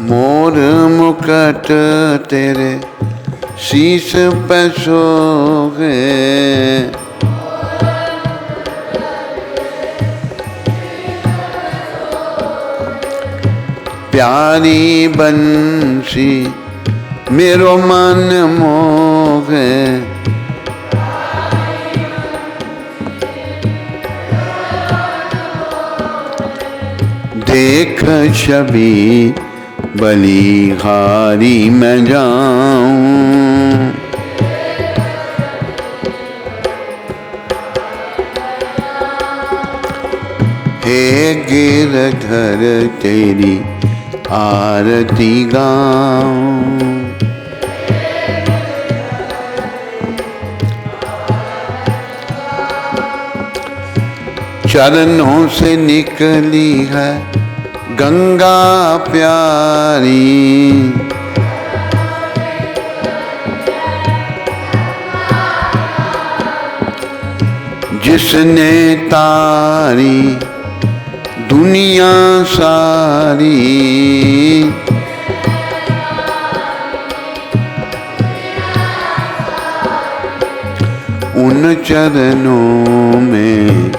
मोर मुकुट तेरे शीश पे सोहे, प्यारी बंसी मेरो मन मोहे, देख छवि बलिहारी मैं जाऊं, हे गिरधर तेरी आरती गाऊं, चरणों से निकली है गंगा प्यारी, जिसने तारी दुनिया सारी, उन चरणों में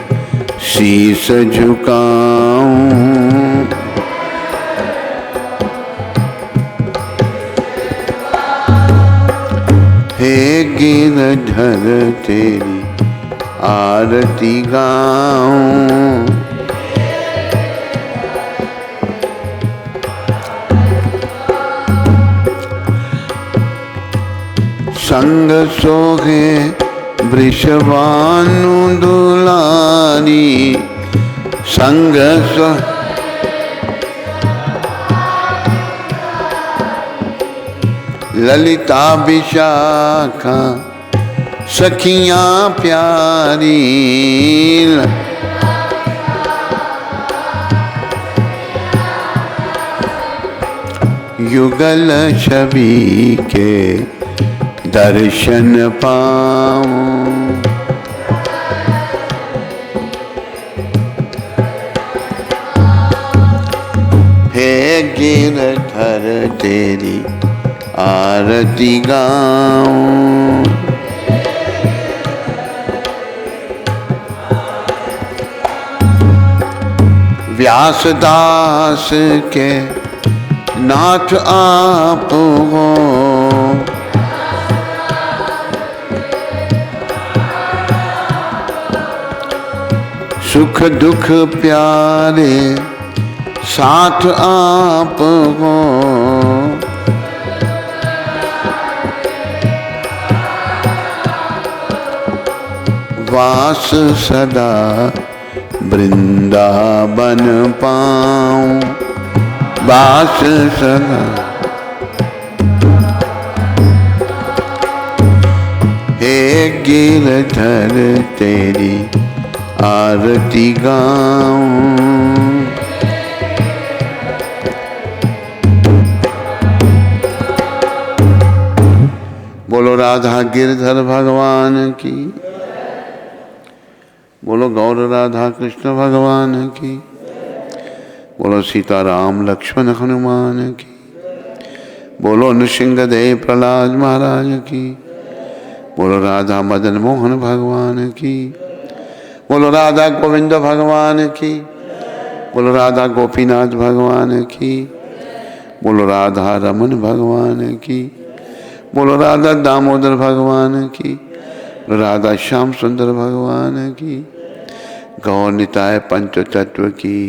शीश झुकाऊं, हे गिरधर तेरी आरती गाऊं, संग सोहे वृषभानु दुलारी, संग सो ललिता विशाखा सखियां प्यारी, युगल छवि के दर्शन पाऊं, हे गिरधर तेरी आरती गाऊं, व्यासदास के नाथ आप हो, सुख दुख प्यारे साथ आप हो, वास सदा वृंदावन पाऊं, वास सदा हे गिरधर तेरी आरती गाऊं, बोलो राधा गिरधर भगवान की, बोलो गौर राधा कृष्ण भगवान की, बोलो सीताराम लक्ष्मण हनुमान की, बोलो नृसिंहदेव प्रहलाद महाराज की, बोलो राधा मदन मोहन भगवान की, बोलो राधा गोविंद भगवान की, बोलो राधा गोपीनाथ भगवान की, बोलो राधा रमन भगवान की, बोलो राधा दामोदर भगवान की, राधा श्याम सुंदर भगवान की, गौर निताय पंच तत्व की,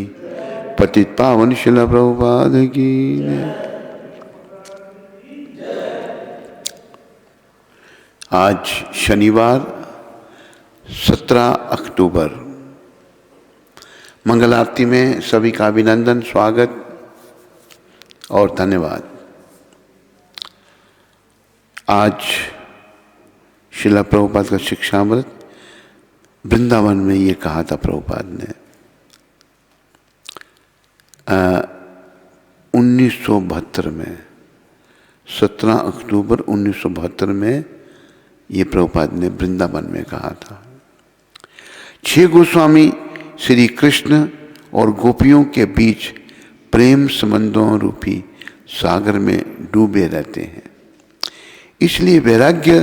पतित पावन शिला प्रभुपाद की। आज शनिवार 17 अक्टूबर, मंगल आरती में सभी का अभिनंदन, स्वागत और धन्यवाद। आज शिला प्रभुपाद का शिक्षामृत वृंदावन में ये कहा था प्रभुपाद ने 1972 में, 17 अक्टूबर 1972 में ये प्रभुपाद ने वृंदावन में कहा था। 6 गोस्वामी श्री कृष्ण और गोपियों के बीच प्रेम संबंधों रूपी सागर में डूबे रहते हैं। इसलिए वैराग्य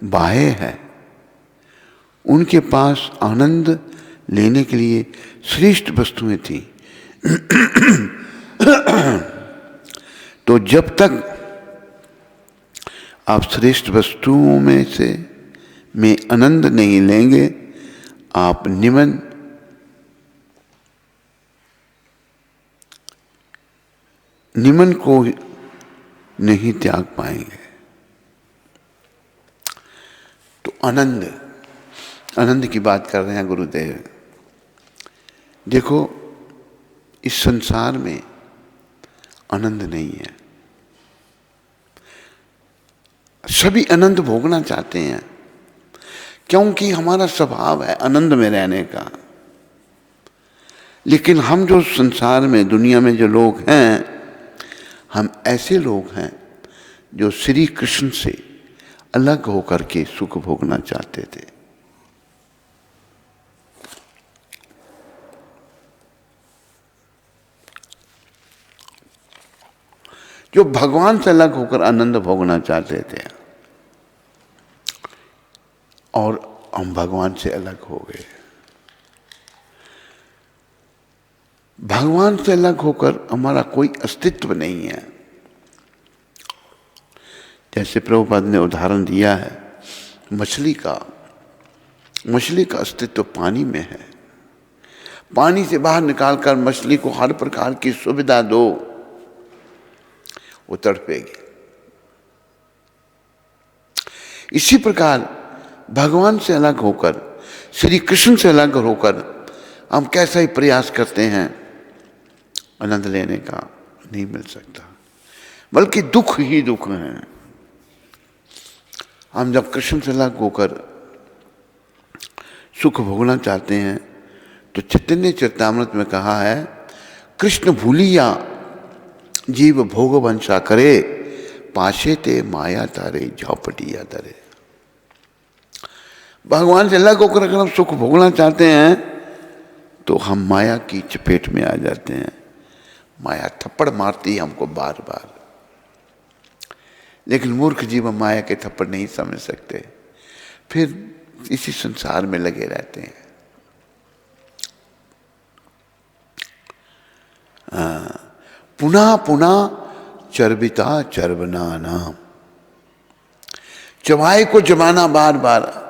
बाह्य है। उनके पास आनंद लेने के लिए श्रेष्ठ वस्तुएं थी। तो जब तक आप श्रेष्ठ वस्तुओं में आनंद नहीं लेंगे, आप निमन को नहीं त्याग पाएंगे। तो आनंद की बात कर रहे हैं गुरुदेव। देखो, इस संसार में आनंद नहीं है। सभी आनंद भोगना चाहते हैं, क्योंकि हमारा स्वभाव है आनंद में रहने का। लेकिन हम जो संसार में, दुनिया में जो लोग हैं, हम ऐसे लोग हैं जो श्री कृष्ण से अलग होकर के सुख भोगना चाहते थे। जो भगवान से अलग होकर आनंद भोगना चाहते थे, और हम भगवान से अलग हो गए। भगवान से अलग होकर हमारा कोई अस्तित्व नहीं है। जैसे प्रभुपाद ने उदाहरण दिया है मछली का अस्तित्व पानी में है। पानी से बाहर निकालकर मछली को हर प्रकार की सुविधा दो, वो तड़पेगी। इसी प्रकार भगवान से अलग होकर, श्री कृष्ण से अलग होकर हम कैसा ही प्रयास करते हैं, आनंद लेने का नहीं मिल सकता, बल्कि दुख ही दुख है। हम जब कृष्ण से अलग होकर सुख भोगना चाहते हैं, तो चैतन्य चरितामृत में कहा है, कृष्ण भूलिया जीव भोग वंशा करे, पाशे ते माया तारे झौपटिया तरे। भगवान से अलग होकर अगर हम सुख भोगना चाहते हैं, तो हम माया की चपेट में आ जाते हैं। माया थप्पड़ मारती है हमको बार बार। लेकिन मूर्ख जीव माया के थप्पड़ नहीं समझ सकते, फिर इसी संसार में लगे रहते हैं। पुनः पुनः चर्बिता चर्वना नाम, चबाए को चबाना बार बार।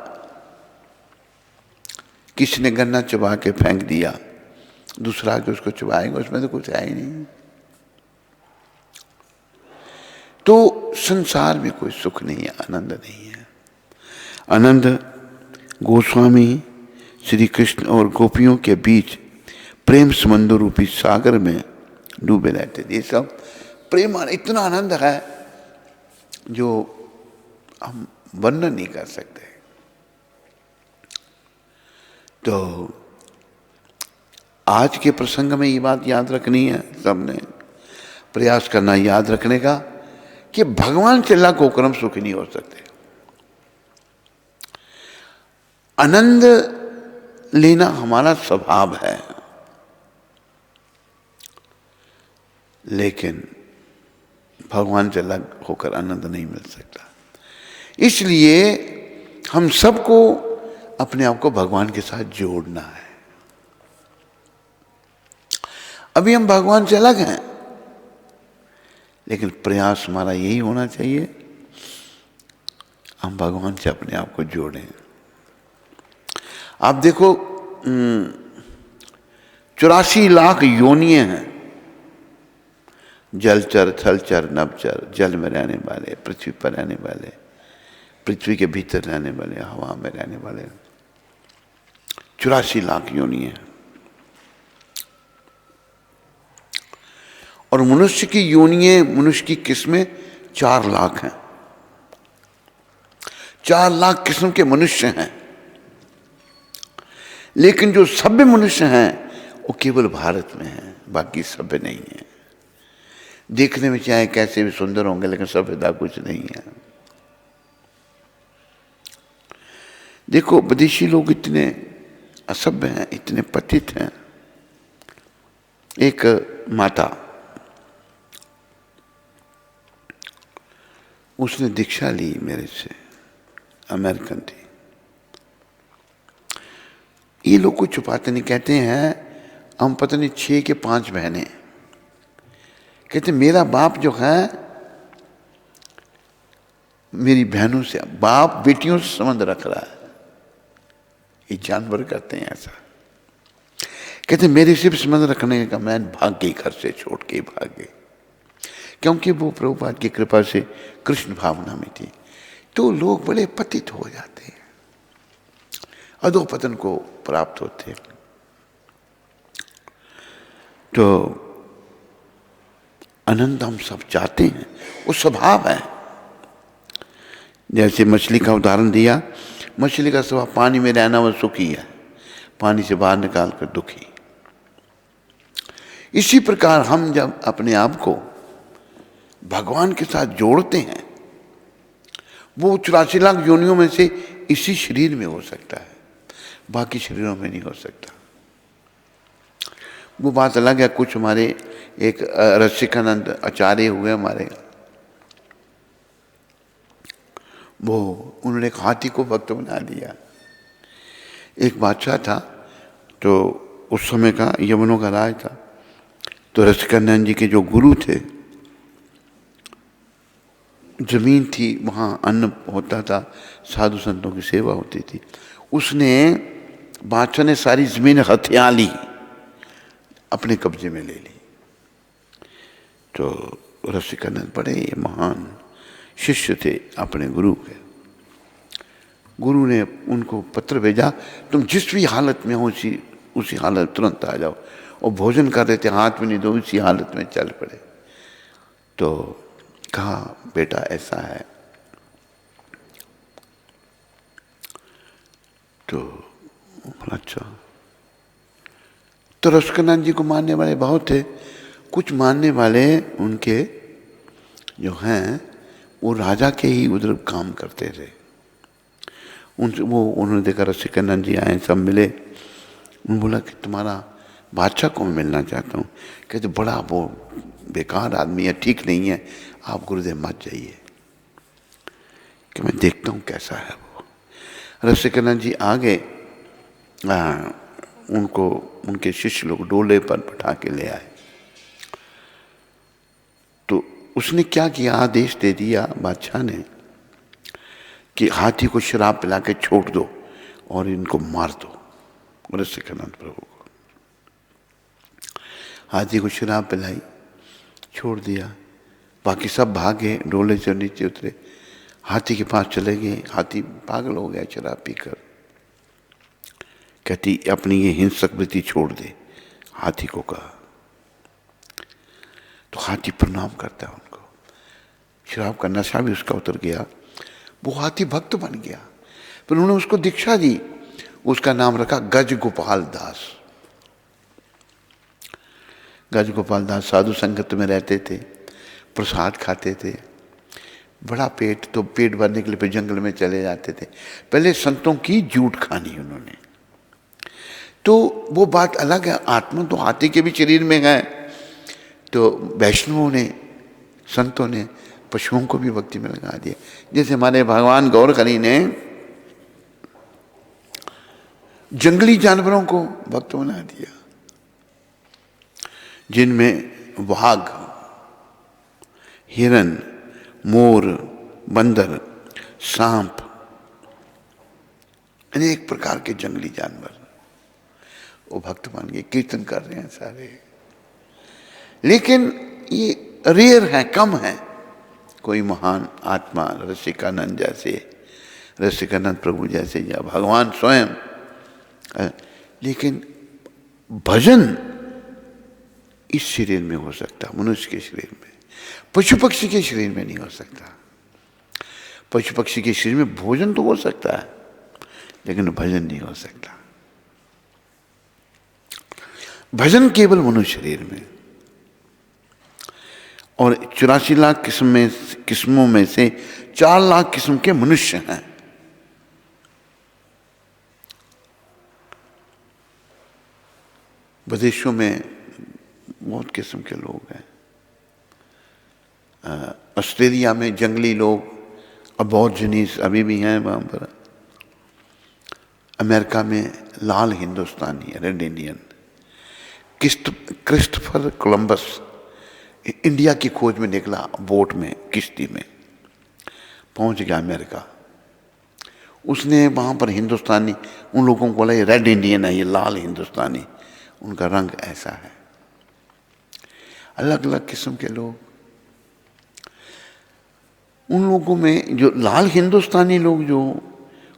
किसी ने गन्ना चबा के फेंक दिया, दूसरा के उसको चबाएगा, उसमें तो कुछ है ही नहीं। तो संसार में कोई सुख नहीं है, आनंद नहीं है। आनंद गोस्वामी श्री कृष्ण और गोपियों के बीच प्रेम समुद्र रूपी सागर में डूबे रहते थे। ये सब प्रेम, इतना आनंद है जो हम वर्णन नहीं कर सकते। तो आज के प्रसंग में ये बात याद रखनी है, सबने प्रयास करना याद रखने का, कि भगवान से अलग होकर हम सुखी नहीं हो सकते। आनंद लेना हमारा स्वभाव है, लेकिन भगवान से अलग होकर आनंद नहीं मिल सकता। इसलिए हम सबको अपने आप को भगवान के साथ जोड़ना है। अभी हम भगवान से अलग हैं, लेकिन प्रयास हमारा यही होना चाहिए, हम भगवान से अपने आप को जोड़ें। आप देखो, 84 लाख योनियां हैं, जलचर, थलचर, नभचर, जल में रहने वाले, पृथ्वी पर रहने वाले, पृथ्वी के भीतर रहने वाले, हवा में रहने वाले, 84 लाख योनियां हैं। और मनुष्य की योनियां, मनुष्य की किस्में 4 लाख हैं। 4 लाख किस्म के मनुष्य हैं, लेकिन जो सभ्य मनुष्य हैं वो केवल भारत में हैं, बाकी सभ्य नहीं है। देखने में चाहे कैसे भी सुंदर होंगे, लेकिन सभ्यता कुछ नहीं है। देखो, विदेशी लोग इतने असभ्य हैं, इतने पतित हैं। एक माता उसने दीक्षा ली मेरे से, अमेरिकन थी। ये लोग को छुपाते नहीं, कहते हैं हम पता नहीं 6 के 5 बहनें। कहते मेरा बाप जो है मेरी बहनों से, बाप बेटियों से संबंध रख रहा है। ये जानवर करते हैं ऐसा। कहते मेरे से भी संबंध रखने का, मैं भाग गई, घर से छोड़ के भाग गई, क्योंकि वो प्रभुपाद की कृपा से कृष्ण भावना में थी। तो लोग बड़े पतित हो जाते हैं, अधोपतन को प्राप्त होते हैं। तो आनंद हम सब चाहते हैं, वो स्वभाव है। जैसे मछली का उदाहरण दिया, मछली का स्वभाव पानी में रहना वो सुखी है, पानी से बाहर निकाल कर दुखी। इसी प्रकार हम जब अपने आप को भगवान के साथ जोड़ते हैं, वो 84 लाख योनियों में से इसी शरीर में हो सकता है, बाकी शरीरों में नहीं हो सकता। वो बात अलग है। कुछ हमारे एक रसिकानंद आचार्य हुए हमारे, वो उन्होंने एक हाथी को भक्त बना दिया। एक बादशाह था, तो उस समय का यमनों का राज था। तो रसिकानंद जी के जो गुरु थे, जमीन थी, वहाँ अन्न होता था, साधु संतों की सेवा होती थी। उसने, बादशाह ने सारी जमीन हथिया ली, अपने कब्जे में ले ली। तो रसिकानंद बड़े महान शिष्य थे अपने गुरु के। गुरु ने उनको पत्र भेजा, तुम जिस भी हालत में हो उसी हालत में तुरंत आ जाओ। और भोजन कर रहे थे, हाथ में नहीं दो, उसी हालत में चल पड़े। तो कहा बेटा ऐसा है। तो बोला अच्छा। तो रसिकानंद जी को मानने वाले बहुत थे। कुछ मानने वाले उनके जो हैं वो राजा के ही उधर काम करते थे। उनसे उन्होंने देखा रसिकानंद जी आए, सब मिले। उन्होंने बोला कि तुम्हारा बादशाह को मैं मिलना चाहता हूँ। कहते बड़ा वो बेकार आदमी है, ठीक नहीं है, आप गुरुदेव मत जाइए, कि मैं देखता हूँ कैसा है वो। रसिकानंद जी आ गए, उनको उनके शिष्य लोग डोले पर बैठा के ले आए। तो उसने क्या किया, आदेश दे दिया बादशाह ने कि हाथी को शराब पिला के छोड़ दो और इनको मार दो, रसिकानंद प्रभु को। हाथी को शराब पिलाई, छोड़ दिया। बाकी सब भागे, डोले से नीचे उतरे, हाथी के पास चले गए। हाथी पागल हो गया शराब पीकर। कहती अपनी ये हिंसक वृत्ति छोड़ दे, हाथी को कहा। तो हाथी प्रणाम करता है उनको, शराब का नशा भी उसका उतर गया, वो हाथी भक्त बन गया। फिर उन्होंने उसको दीक्षा दी, उसका नाम रखा गज गोपाल दास। गज गोपाल दास साधु संगत में रहते थे, प्रसाद खाते थे, बड़ा पेट, तो पेट भरने के लिए फिर जंगल में चले जाते थे। पहले संतों की जूठ खानी उन्होंने। तो वो बात अलग है, आत्मा तो हाथी के भी शरीर में है। तो वैष्णवों ने, संतों ने पशुओं को भी भक्ति में लगा दिया। जैसे हमारे भगवान गौर हरि ने जंगली जानवरों को भक्त बना दिया, जिनमें वाघ, हिरन, मोर, बंदर, सांप, अनेक प्रकार के जंगली जानवर वो भक्त बन गए, कीर्तन कर रहे हैं सारे। लेकिन ये रेयर है, कम है। कोई महान आत्मा रसिकानंद जैसे, रसिकानंद प्रभु जैसे, या भगवान स्वयं। लेकिन भजन इस शरीर में हो सकता, मनुष्य के शरीर में। पशु पक्षी के शरीर में नहीं हो सकता। पशु पक्षी के शरीर में भोजन तो हो सकता है, लेकिन भजन नहीं हो सकता। भजन केवल मनुष्य शरीर में। और 84 लाख किस्मों में से 4 लाख किस्म के मनुष्य हैं। विदेशों में बहुत किस्म के लोग हैं। ऑस्ट्रेलिया में जंगली लोग, अबॉर्जिनीज अभी भी हैं वहाँ पर। अमेरिका में लाल हिंदुस्तानी, red Indian. Christopher Columbus India की खोज में निकला, बोट में, किश्ती में पहुंच गया अमेरिका। उसने वहाँ पर हिंदुस्तानी, उन लोगों को बोला ये रेड इंडियन है, ये लाल हिंदुस्तानी, उनका रंग ऐसा है। अलग अलग किस्म के लोग। उन लोगों में जो लाल हिंदुस्तानी लोग, जो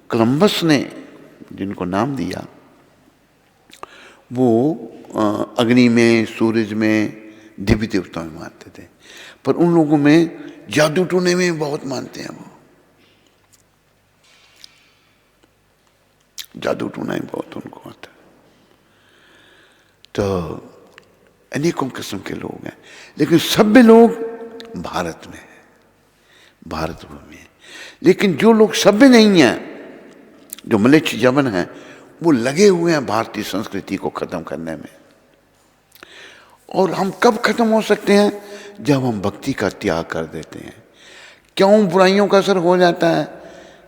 कोलंबस ने जिनको नाम दिया, वो अग्नि में, सूरज में, देवी देवताओं में मानते थे। पर उन लोगों में जादू टोने में बहुत मानते हैं। वो जादू टोना ही बहुत उनको आता है। तो अनेकों किस्म के लोग हैं, लेकिन सभ्य लोग भारत में है, भारत भूमि है। लेकिन जो लोग सभ्य नहीं हैं, जो मलेच्छ जवन हैं, वो लगे हुए हैं भारतीय संस्कृति को खत्म करने में। और हम कब खत्म हो सकते हैं? जब हम भक्ति का त्याग कर देते हैं। क्यों बुराइयों का असर हो जाता है?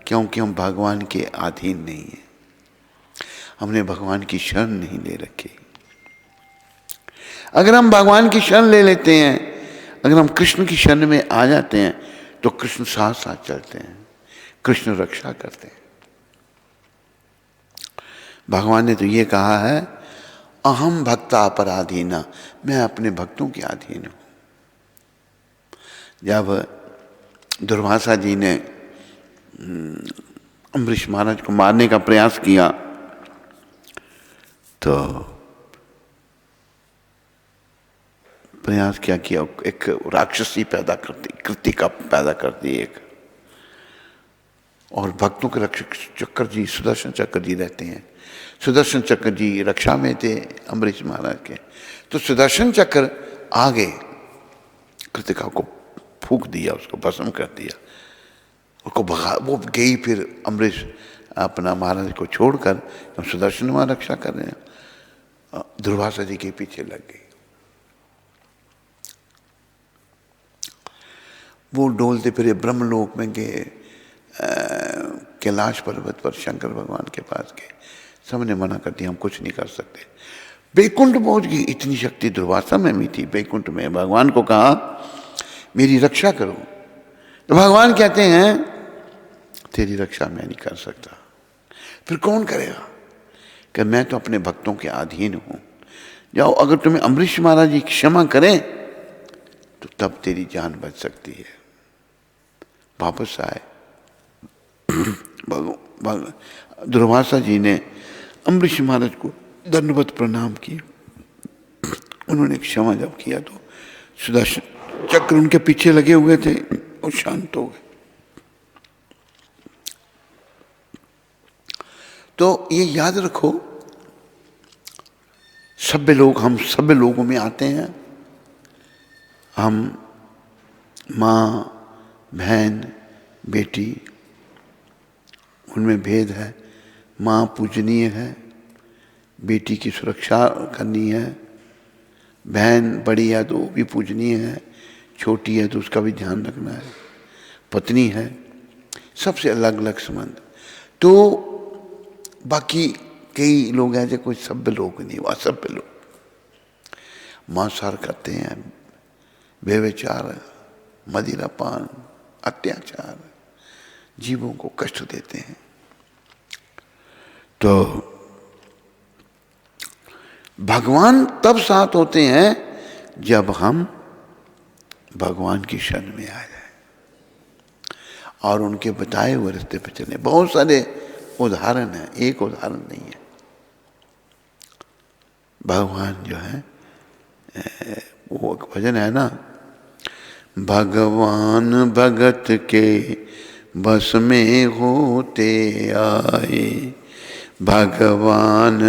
क्योंकि हम भगवान के अधीन नहीं हैं, हमने भगवान की शरण नहीं ले रखी। अगर हम भगवान की शरण ले लेते हैं, अगर हम कृष्ण की शरण में आ जाते हैं, तो कृष्ण साथ साथ चलते हैं, कृष्ण रक्षा करते हैं। भगवान ने तो ये कहा है, अहम भक्ता अपराधीना, मैं अपने भक्तों के अधीन हूं। जब दुर्वासा जी ने अम्बरीश महाराज को मारने का प्रयास किया, तो प्रयास क्या किया, एक राक्षसी पैदा कर दी, कृतिका पैदा कर दी एक। और भक्तों के रक्षक चक्र जी, सुदर्शन चक्र जी रहते हैं। सुदर्शन चक्र जी रक्षा में थे अम्बरीश महाराज के। तो सुदर्शन चक्र आगे कृतिका को फूंक दिया, उसको भस्म कर दिया, उसको भगा। वो गई फिर अम्बरीश अपना महाराज को छोड़कर, हम सुदर्शन वहां रक्षा कर रहे हैं, दुर्वासा जी के पीछे लग गई। वो डोलते फिर ब्रह्मलोक में गए, कैलाश पर्वत पर शंकर भगवान के पास गए। सबने मना कर दिया, हम कुछ नहीं कर सकते। बैकुंठ पहुंच गई, इतनी शक्ति दुर्वासा में भी थी। बैकुंठ में भगवान को कहा मेरी रक्षा करो, तो भगवान कहते हैं तेरी रक्षा मैं नहीं कर सकता। फिर कौन करेगा? कि मैं तो अपने भक्तों के अधीन हूं। जाओ, अगर तुम्हें अम्बरीश महाराज जी क्षमा करें तो तब तेरी जान बच सकती है। वापस आए दुर्वासा जी ने अम्बरीश महाराज को दंडवत प्रणाम किया। उन्होंने क्षमा जब किया तो सुदर्शन चक्र उनके पीछे लगे हुए थे, वो शांत हो गए। तो ये याद रखो, सभ्य लोग, हम सभ्य लोगों में आते हैं। हम माँ, बहन, बेटी, उनमें भेद है। माँ पूजनीय है, बेटी की सुरक्षा करनी है। बहन बड़ी है तो वो भी पूजनीय है, छोटी है तो उसका भी ध्यान रखना है। पत्नी है, सबसे अलग अलग संबंध। तो बाकी कई लोग हैं जो कोई सभ्य लोग नहीं, वो असभ्य लोग मांसाहार करते हैं, व्यभिचार, मदिरापान, अत्याचार, जीवों को कष्ट देते हैं। तो भगवान तब साथ होते हैं जब हम भगवान की शरण में आ जाए और उनके बताए हुए रास्ते पे चले। बहुत सारे उदाहरण हैं, एक उदाहरण नहीं है। भगवान जो है, वो भजन है ना, भगवान भगत के बस में होते आए, भगवान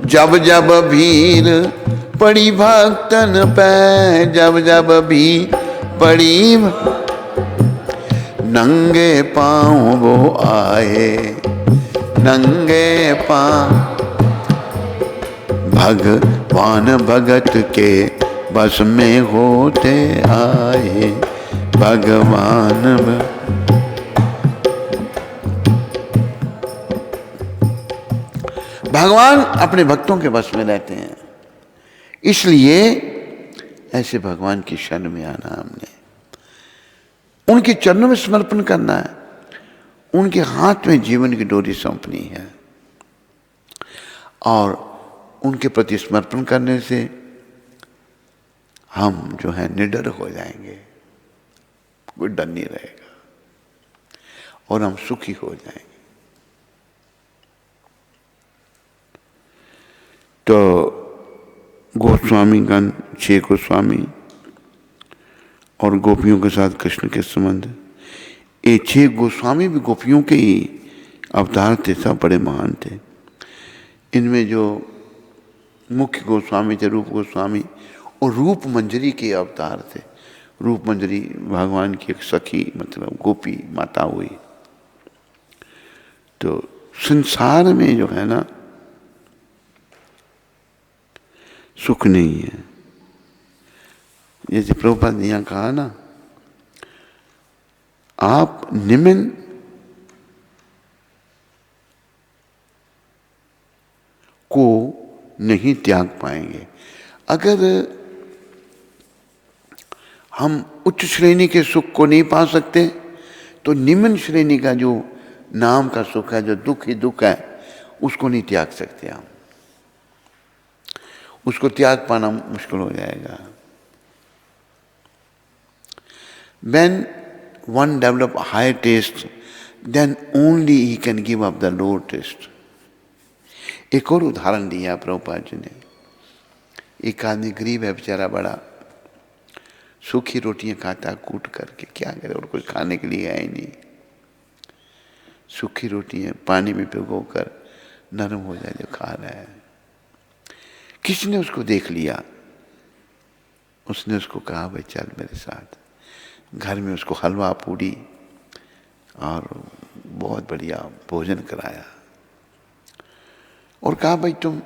जब जब भीड़ पड़ी भक्तन पे, जब जब भीड़ पड़ी नंगे पांव वो आए, नंगे पांव भगवान भगत के बस में होते आए। भगवान अपने भक्तों के बस में रहते हैं, इसलिए ऐसे भगवान की शरण में आना, हमने उनके चरणों में समर्पण करना है, उनके हाथ में जीवन की डोरी सौंपनी है। और उनके प्रति समर्पण करने से हम जो है निडर हो जाएंगे, कोई डर नहीं रहेगा और हम सुखी हो जाएंगे। तो गोस्वामीगण, 6 गोस्वामी और गोपियों के साथ कृष्ण के संबंध, ये 6 गोस्वामी भी गोपियों के ही अवतार थे, सब बड़े महान थे। इनमें जो मुख्य गोस्वामी थे रूप गोस्वामी, और रूप मंजरी के अवतार थे। रूप मंजरी भगवान की एक सखी, मतलब गोपी माता हुई। तो संसार में जो है ना सुख नहीं है। जैसे प्रभुपाद ने यहाँ कहा ना, आप निमन को नहीं त्याग पाएंगे। अगर हम उच्च श्रेणी के सुख को नहीं पा सकते तो निम्न श्रेणी का जो नाम का सुख है, जो दुख ही दुख है, उसको नहीं त्याग सकते हम। उसको त्याग पाना मुश्किल हो जाएगा। When one develop higher taste, then only he can give up the lower taste. एक और उदाहरण दिया प्रभुपाद जी ने। एक आदमी गरीब है बेचारा, बड़ा सूखी रोटियां खाता कूट करके, क्या करे, और कुछ खाने के लिए है ही नहीं। सूखी रोटियां पानी में भिगोकर नरम हो जाए जो खा रहा है। किसी ने उसको देख लिया, उसने उसको कहा भाई चल मेरे साथ। घर में उसको हलवा पूड़ी और बहुत बढ़िया भोजन कराया और कहा भाई तुम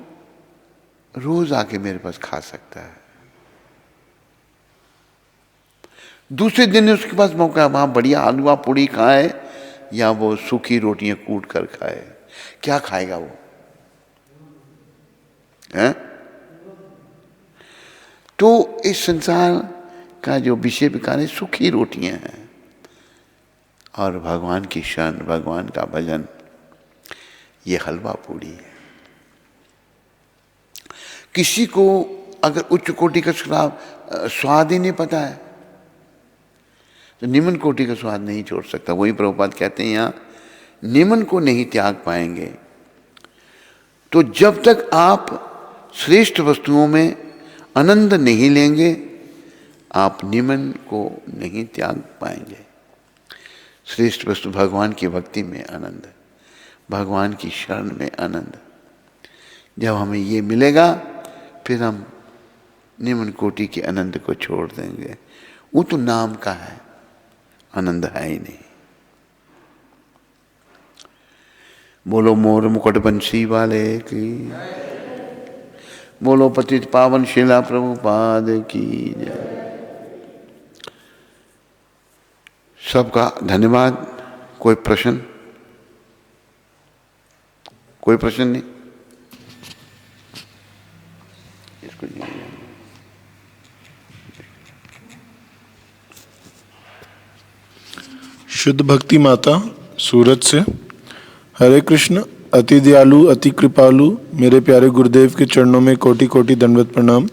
रोज आके मेरे पास खा सकता है। दूसरे दिन उसके पास मौका, वहां बढ़िया हलवा पूड़ी खाए या वो सूखी रोटियां कूट कर खाए, क्या खाएगा वो है? तो इस संसार का जो विषय विकार है, सूखी रोटियां हैं। और भगवान की शरण, भगवान का भजन, ये हलवा पूड़ी है। किसी को अगर उच्च कोटि का स्वाद ही नहीं पता है तो निम्न कोटि का स्वाद नहीं छोड़ सकता। वही प्रभुपाद कहते हैं यहाँ, निम्न को नहीं त्याग पाएंगे। तो जब तक आप श्रेष्ठ वस्तुओं में आनंद नहीं लेंगे, आप निम्न को नहीं त्याग पाएंगे। श्रेष्ठ वस्तु भगवान की भक्ति में आनंद, भगवान की शरण में आनंद। जब हमें ये मिलेगा फिर हम निम्न कोटि के आनंद को छोड़ देंगे। वो तो नाम का है, आनंद है ही नहीं। बोलो मोर मुकुट बंसी वाले की, बोलो पतित पावन शिला प्रभुपाद की जय। सबका धन्यवाद। कोई प्रश्न? कोई प्रश्न नहीं? इसको नहीं। शुद्ध भक्ति माता सूरत से। हरे कृष्ण। अति दयालु, अति कृपालु मेरे प्यारे गुरुदेव के चरणों में कोटि कोटि दंडवत प्रणाम।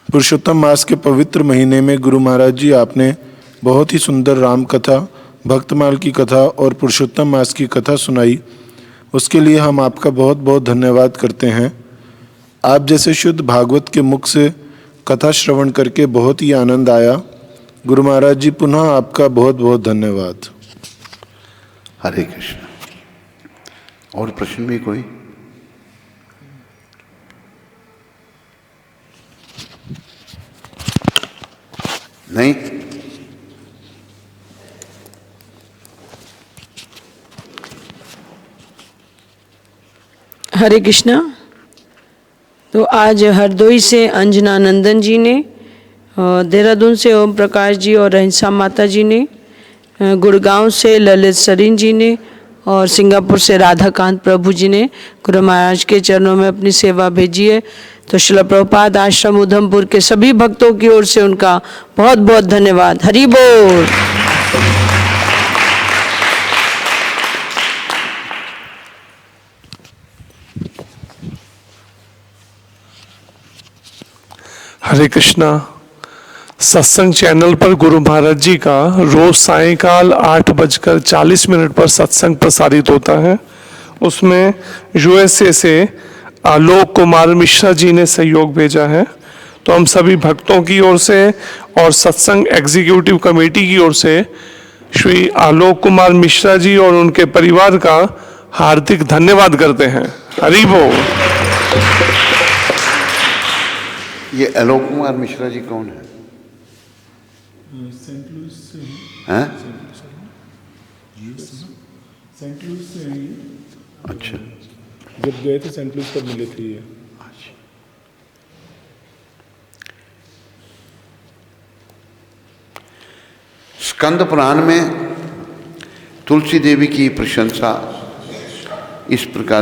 पुरुषोत्तम मास के पवित्र महीने में गुरु महाराज जी आपने बहुत ही सुंदर राम कथा, भक्तमाल की कथा और पुरुषोत्तम मास की कथा सुनाई। उसके लिए हम आपका बहुत बहुत धन्यवाद करते हैं। आप जैसे शुद्ध भागवत के मुख से कथा श्रवण करके बहुत ही आनंद आया। गुरु महाराज जी पुनः आपका बहुत बहुत धन्यवाद। हरे कृष्ण। और प्रश्न भी कोई? नहीं? हरे कृष्णा। तो आज हरदोई से अंजना नंदन जी ने, देहरादून से ओम प्रकाश जी और अहिंसा माता जी ने, गुड़गांव से ललित सरीन जी ने और सिंगापुर से राधाकांत प्रभु जी ने गुरु महाराज के चरणों में अपनी सेवा भेजी है। तो श्रील प्रभुपाद आश्रम उधमपुर के सभी भक्तों की ओर से उनका बहुत बहुत धन्यवाद। हरि बोल। हरे कृष्णा। सत्संग चैनल पर गुरु महाराज जी का रोज सायंकाल 8:40 पर सत्संग प्रसारित होता है। उसमें यूएसए से आलोक कुमार मिश्रा जी ने सहयोग भेजा है। तो हम सभी भक्तों की ओर से और सत्संग एग्जीक्यूटिव कमेटी की ओर से श्री आलोक कुमार मिश्रा जी और उनके परिवार का हार्दिक धन्यवाद करते हैं। हरि बोल। ये आलोक कुमार मिश्रा जी कौन है? सेंट लुइस से हैं? सेंट लुइस से हैं ये। अच्छा। जब गए थे सेंट लुइस पर मिले थे ये। स्कंद पुराण में तुलसी देवी की प्रशंसा इस प्रकार